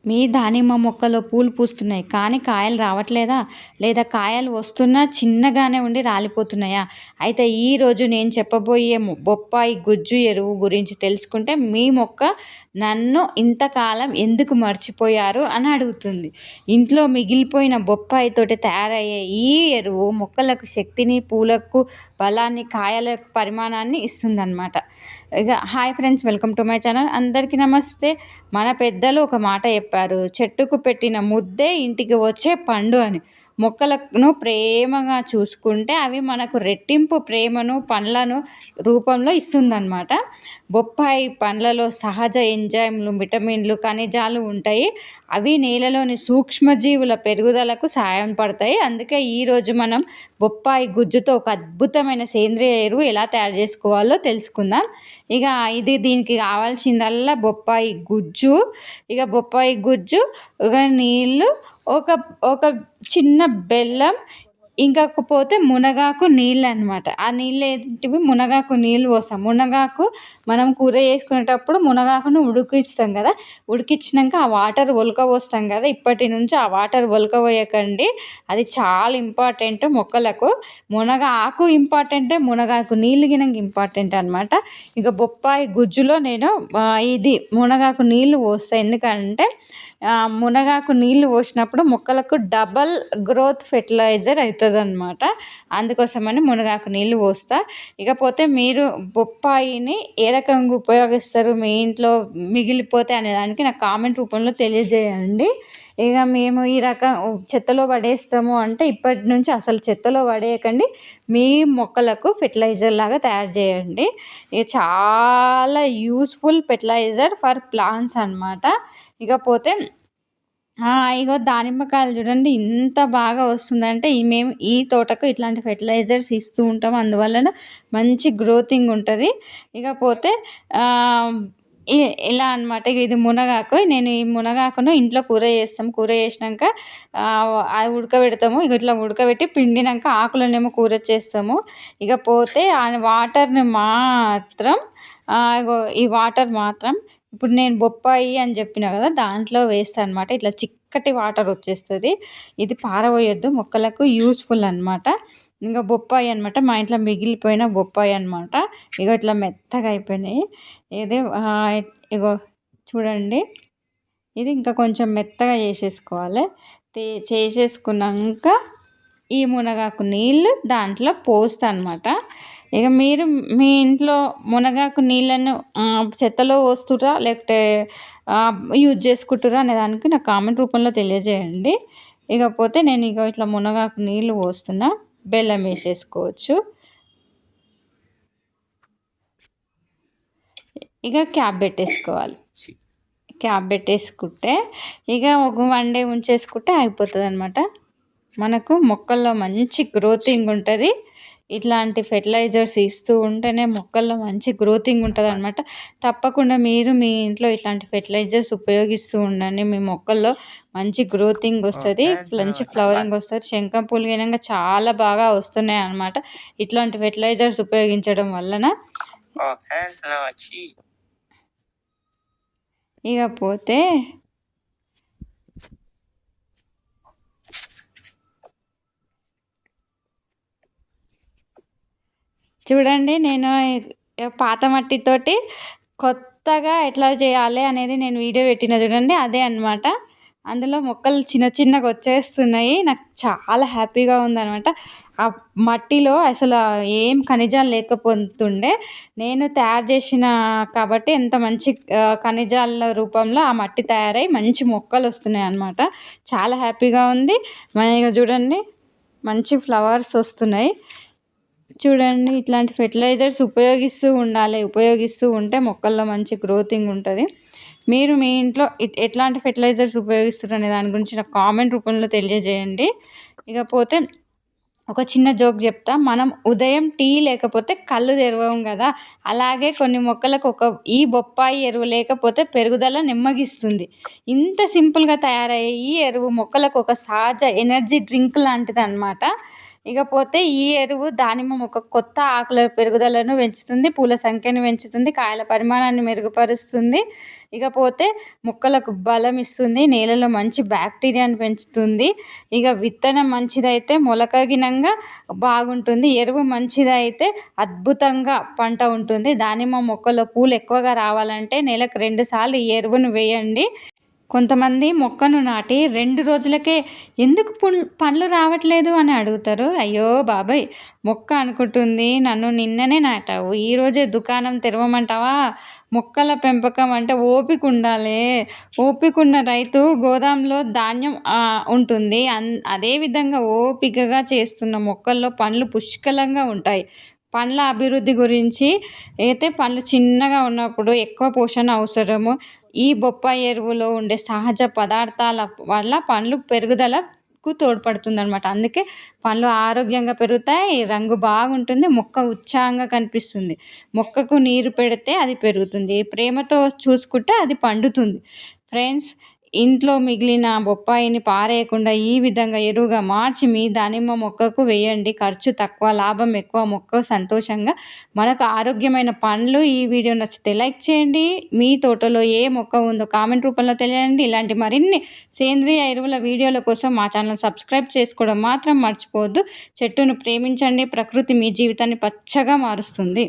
మీ దానిమ్మ మొక్కలో పూలు పూస్తున్నాయి కానీ కాయలు రావట్లేదా? లేదా కాయలు వస్తున్నా చిన్నగానే ఉండి రాలిపోతున్నాయా? అయితే ఈరోజు నేను చెప్పబోయే బొప్పాయి గుజ్జు ఎరువు గురించి తెలుసుకుంటే మీ మొక్క నన్ను ఇంతకాలం ఎందుకు మర్చిపోయారు అని అడుగుతుంది. ఇంట్లో మిగిలిపోయిన బొప్పాయితోటి తయారయ్యే ఈ ఎరువు మొక్కలకు శక్తిని, పూలకు బలాన్ని, కాయల పరిమాణాన్ని ఇస్తుందన్నమాట. ఇక hi friends, welcome to my channel. అందరికీ నమస్తే. మన పెద్దలు ఒక మాట చెప్పారు, చెట్టుకు పెట్టిన ముద్దే ఇంటికి వచ్చే పండు అని. మొక్కలను ప్రేమగా చూసుకుంటే అవి మనకు రెట్టింపు ప్రేమను, పండ్లను రూపంలో ఇస్తుందన్నమాట. బొప్పాయి పండ్లలో సహజ ఎంజైమ్లు, విటమిన్లు, ఖనిజాలు ఉంటాయి. అవి నేలలోని సూక్ష్మజీవుల పెరుగుదలకు సహాయం పడతాయి. అందుకే ఈరోజు మనం బొప్పాయి గుజ్జుతో ఒక అద్భుతమైన సేంద్రియ ఎరువు ఎలా తయారు చేసుకోవాలో తెలుసుకుందాం. ఇక దీనికి కావాల్సిందల్లా బొప్పాయి గుజ్జు, బొప్పాయి గుజ్జు, నీళ్ళు, ఒక ఒక చిన్న బెల్లం, ఇంకపోతే మునగాకు నీళ్ళు అనమాట. ఆ నీళ్ళు ఏంటివి? మునగాకు నీళ్ళు పోస్తాం. మునగాకు మనం కూర చేసుకునేటప్పుడు మునగాకును ఉడికిస్తాం కదా, ఉడికించినాక ఆ వాటర్ పోస్తాం కదా. ఇప్పటి నుంచి ఆ వాటర్ పోయకండి, అది చాలా ఇంపార్టెంట్ మొక్కలకు. మునగాకు ఇంపార్టెంటే, మునగాకు నీళ్ళు గినంగా ఇంపార్టెంట్ అనమాట. ఇక బొప్పాయి గుజ్జులో నేను ఇది మునగాకు నీళ్ళు పోస్తాను. ఎందుకంటే మునగాకు నీళ్ళు పోసినప్పుడు మొక్కలకు డబల్ గ్రోత్ ఫెర్టిలైజర్ అవుతుంది అనమాట. అందుకోసమని మునగాకు నీళ్ళు పోస్తా. ఇకపోతే మీరు బొప్పాయిని ఏ రకంగా ఉపయోగిస్తారు, మీ ఇంట్లో మిగిలిపోతే అనేదానికి నాకు కామెంట్ రూపంలో తెలియజేయండి. ఇక మేము ఈ రకం చెత్తలో పడేస్తాము అంటే ఇప్పటి నుంచి అసలు చెత్తలో పడేయకండి, మీ మొక్కలకు ఫెర్టిలైజర్ లాగా తయారు చేయండి. ఇది చాలా యూస్ఫుల్ ఫెర్టిలైజర్ ఫర్ ప్లాంట్స్ అనమాట. ఇకపోతే ఇగో దానిమ్మకాయలు చూడండి ఇంత బాగా వస్తుందంటే మేము ఈ తోటకు ఇట్లాంటి ఫెర్టిలైజర్స్ ఇస్తూ ఉంటాం, అందువలన మంచి గ్రోతింగ్ ఉంటుంది. ఇకపోతే ఇలా అనమాట. ఇది మునగాకు. నేను ఈ మునగాకును ఇంట్లో కూర చేస్తాం. కూర చేసినాక అది ఉడకబెడతాము. ఇట్లా ఉడకబెట్టి పిండినాక ఆకులనేమో కూర చేస్తాము. ఇకపోతే ఆ వాటర్ని మాత్రం ఈ వాటర్ మాత్రం ఇప్పుడు నేను బొప్పాయి అని చెప్పిన కదా, దాంట్లో వేస్తాను అనమాట. ఇట్లా చిక్కటి వాటర్ వచ్చేస్తుంది. ఇది పారబోయొద్దు, మొక్కలకు యూస్ఫుల్ అనమాట. ఇంకా బొప్పాయి అనమాట, మా ఇంట్లో మిగిలిపోయిన బొప్పాయి అనమాట. ఇట్లా మెత్తగా అయిపోయినాయి. ఇది ఇగో చూడండి, ఇది ఇంకా కొంచెం మెత్తగా చేసేసుకోవాలి. చేసేసుకున్నాక ఈ మునగాకు నీళ్ళు దాంట్లో పోస్తా అనమాట. ఇక మీరు మీ ఇంట్లో మునగాకు నీళ్ళను చెత్తలో పోస్తుర్రా లేకపోతే యూజ్ చేసుకుంటుర్రా అనే దానికి నాకు కామెంట్ రూపంలో తెలియజేయండి. ఇకపోతే నేను ఇట్లా మునగాకు నీళ్ళు పోస్తున్నా, బెల్లం వేసేసుకోవచ్చు. ఇక క్యాప్ పెట్టేసుకోవాలి. క్యాప్ పెట్టేసుకుంటే ఒక 1 డే ఉంచేసుకుంటే అయిపోతుంది అనమాట. మనకు మొక్కల్లో మంచి గ్రోతింగ్ ఉంటుంది. ఇట్లాంటి ఫెర్టిలైజర్స్ ఇస్తూ ఉంటేనే మొక్కల్లో మంచి గ్రోతింగ్ ఉంటుంది అనమాట. తప్పకుండా మీరు మీ ఇంట్లో ఇట్లాంటి ఫెర్టిలైజర్స్ ఉపయోగిస్తూ ఉండండి. మీ మొక్కల్లో మంచి గ్రోతింగ్ వస్తుంది, మంచి ఫ్లవరింగ్ వస్తుంది. శంఖం పూలు గినంగా చాలా బాగా వస్తున్నాయి అనమాట ఇట్లాంటి ఫెర్టిలైజర్స్ ఉపయోగించడం వలన. ఇకపోతే చూడండి, నేను పాత మట్టితోటి కొత్తగా ఎట్లా చేయాలి అనేది నేను వీడియో పెట్టిన చూడండి, అదే అనమాట. అందులో మొక్కలు చిన్న చిన్నగా వచ్చేస్తున్నాయి. నాకు చాలా హ్యాపీగా ఉందనమాట. ఆ మట్టిలో అసలు ఏం ఖనిజాలు లేకపోతుండే, నేను తయారు చేసిన కాబట్టి ఎంత మంచి ఖనిజాల రూపంలో ఆ మట్టి తయారై మంచి మొక్కలు వస్తున్నాయి అన్నమాట. చాలా హ్యాపీగా ఉంది. ఇక చూడండి మంచి ఫ్లవర్స్ వస్తున్నాయి. చూడండి, ఇట్లాంటి ఫెర్టిలైజర్స్ ఉపయోగిస్తూ ఉండాలి. ఉపయోగిస్తూ ఉంటే మొక్కల్లో మంచి గ్రోతింగ్ ఉంటుంది. మీరు మీ ఇంట్లో ఎట్లాంటి ఫెర్టిలైజర్స్ ఉపయోగిస్తారు అనే దాని గురించి నాకు కామెంట్ రూపంలో తెలియజేయండి. ఇకపోతే ఒక చిన్న జోక్ చెప్తా. మనం ఉదయం టీ లేకపోతే కళ్ళు తెరవం కదా, అలాగే కొన్ని మొక్కలకు ఈ బొప్పాయి ఎరువు లేకపోతే పెరుగుదల నెమ్మగిస్తుంది. ఇంత సింపుల్గా తయారయ్యే ఈ ఎరువు మొక్కలకు ఒక సహజ ఎనర్జీ డ్రింక్ లాంటిది అనమాట. ఇకపోతే ఈ ఎరువు దానిమ్మ మొక్క కొత్త ఆకుల పెరుగుదలను పెంచుతుంది, పూల సంఖ్యను పెంచుతుంది, కాయల పరిమాణాన్ని మెరుగుపరుస్తుంది. ఇకపోతే మొక్కలకు బలం ఇస్తుంది, నేలలో మంచి బ్యాక్టీరియాని పెంచుతుంది. విత్తనం మంచిదైతే మొలకగినంగా బాగుంటుంది, ఎరువు మంచిదైతే అద్భుతంగా పంట ఉంటుంది. దానిమ్మ మొక్కలో పూలు ఎక్కువగా రావాలంటే నెలకు 2 సార్లు ఈ ఎరువును వేయండి. కొంతమంది మొక్కను నాటి 2 రోజులకే ఎందుకు పండ్లు రావట్లేదు అని అడుగుతారు. అయ్యో బాబాయ్, మొక్క అనుకుంటుంది నన్ను నిన్ననే నాటావు, ఈరోజే దుకాణం తెరవమంటావా? మొక్కల పెంపకం అంటే ఓపిక ఉండాలి. ఓపిక ఉన్న రైతు గోదాంలో ధాన్యం ఉంటుంది. అదేవిధంగా ఓపికగా చేస్తున్న మొక్కల్లో పండ్లు పుష్కలంగా ఉంటాయి. పండ్ల అభివృద్ధి గురించి అయితే పండ్లు చిన్నగా ఉన్నప్పుడు ఎక్కువ పోషణ అవసరము. ఈ బొప్పాయి ఎరువులో ఉండే సహజ పదార్థాల వల్ల పండ్లు పెరుగుదలకు తోడ్పడుతుందన్నమాట. అందుకే పండ్లు ఆరోగ్యంగా పెరుగుతాయి, రంగు బాగుంటుంది, మొక్క ఉత్సాహంగా కనిపిస్తుంది. మొక్కకు నీరు పెడితే అది పెరుగుతుంది, ప్రేమతో చూసుకుంటే అది పండుతుంది. ఫ్రెండ్స్, ఇంట్లో మిగిలిన బొప్పాయిని పారేయకుండా ఈ విధంగా ఎరువుగా మార్చి మీ దానిమ్మ మొక్కకు వేయండి. ఖర్చు తక్కువ, లాభం ఎక్కువ, మొక్క సంతోషంగా మనకు ఆరోగ్యమైన పండ్లు. ఈ వీడియో నచ్చితే లైక్ చేయండి. మీ తోటలో ఏ మొక్క ఉందో కామెంట్ రూపంలో తెలియండి. ఇలాంటి మరిన్ని సేంద్రియ ఎరువుల వీడియోల కోసం మా ఛానల్ సబ్స్క్రైబ్ చేసుకోవడం మాత్రం మర్చిపోవద్దు. చెట్టును ప్రేమించండి, ప్రకృతి మీ జీవితాన్ని పచ్చగా మారుస్తుంది.